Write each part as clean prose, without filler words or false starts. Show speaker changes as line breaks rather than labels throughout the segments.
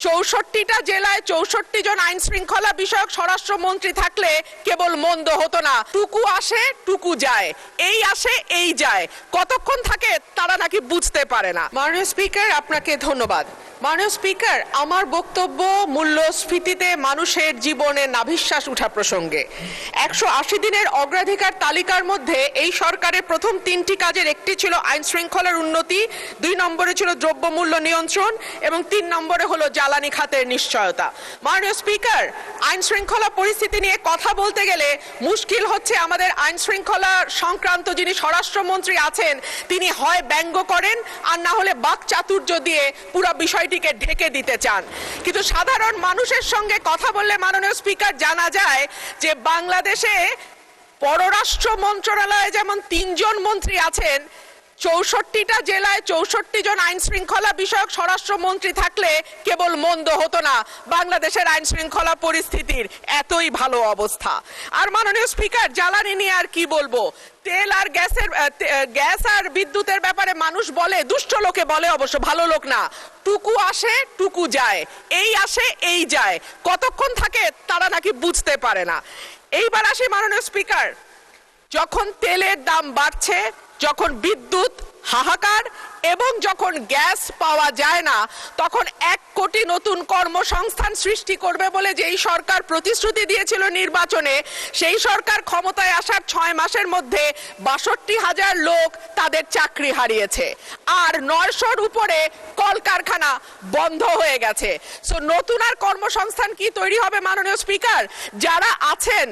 ৬৪টা জেলায় ৬৪ জন আইন শৃঙ্খলা বিষয়ক স্বরাষ্ট্রমন্ত্রী থাকলে কেবল মন্দ হতো না। টুকু আসে টুকু যায়, এই আসে এই যায়, কতক্ষণ থাকে তারা নাকি বুঝতে পারে না। মাননীয় স্পিকার, আপনাকে ধন্যবাদ। মাননীয় স্পিকার, আমার বক্তব্য মূল্যস্ফীতিতে মানুষের জীবনে নাভিশ্বাস উঠা প্রসঙ্গে। ১৮০ দিনের অগ্রাধিকার তালিকার মধ্যে এই সরকারের প্রথম ৩টি কাজের একটি ছিল আইন শৃঙ্খলার উন্নতি, ২ নম্বরে ছিল দ্রব্যমূল্য নিয়ন্ত্রণ এবং ৩ নম্বরে হলো জ্বালানি খাতের নিশ্চয়তা। মাননীয় স্পিকার, আইন শৃঙ্খলা পরিস্থিতি নিয়ে কথা বলতে গেলে মুশকিল হচ্ছে আমাদের আইন শৃঙ্খলা সংক্রান্ত যিনি স্বরাষ্ট্রমন্ত্রী আছেন তিনি হয় ব্যঙ্গ করেন আর না হলে বাকচাতুর্য দিয়ে পুরো বিষয়টিকে ঢেকে দিতে চান। কিন্তু সাধারণ মানুষের সঙ্গে কথা বললে মাননীয় স্পিকার জানা যায় যে বাংলাদেশে পররাষ্ট্র মন্ত্রণালয়ে যেমন ৩ জন মন্ত্রী আছেন, ৬৪টা জেলায় ৬৪ জন আইন শৃঙ্খলা বিষয়ক স্বরাষ্ট্রমন্ত্রী থাকলে কেবল মন্দ হতো না বাংলাদেশের আইন শৃঙ্খলা পরিস্থিতির এতই ভালো অবস্থা। আর মাননীয় স্পিকার, জ্বালানি নিয়ে আর কি বলবো, তেল আর গ্যাস আর বিদ্যুতের ব্যাপারে মানুষ বলে, দুষ্ট লোকে বলে অবশ্য, ভালো লোক না, টুকু আসে টুকু যায়, এই আসে এই যায়, কতক্ষণ থাকে তারা নাকি বুঝতে পারে না। এইবার আসি মাননীয় স্পিকার, যখন তেলের দাম বাড়ছে, যখন বিদ্যুৎ হাহাকার এবং যখন গ্যাস পাওয়া যায় না, তখন ১ কোটি নতুন কর্মসংস্থান সৃষ্টি করবে বলে যেই সরকার প্রতিশ্রুতি দিয়েছিল নির্বাচনে, সেই সরকার ক্ষমতায় আসার ৬ মাসের মধ্যে ৬২,০০০ লোক তাদের চাকরি হারিয়েছে আর ৯০০-র উপরে কলকারখানা বন্ধ হয়ে গেছে। সো নতুন আর কর্মসংস্থান কি তৈরি হবে মাননীয় স্পিকার? যারা আছেন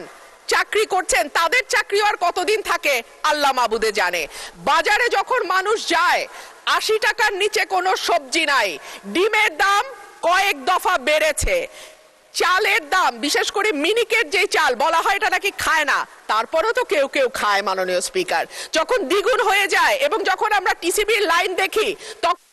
চাকরি করছেন তাদের চাকরি আর কতদিন থাকে আল্লাহ মাবুদে জানে। বাজারে যখন মানুষ যায় ৮০ টাকার নিচে কোনো সবজি নাই, ডিমের দাম কয়েক দফা বেড়েছে, চালের দাম, বিশেষ করে মিনিকেট যে চাল বলা হয় এটা নাকি খায় না, তারপরেও তো কেউ কেউ খায় মাননীয় স্পিকার, যখন দ্বিগুণ হয়ে যায় এবং যখন আমরা টিসিবির লাইন দেখি তখন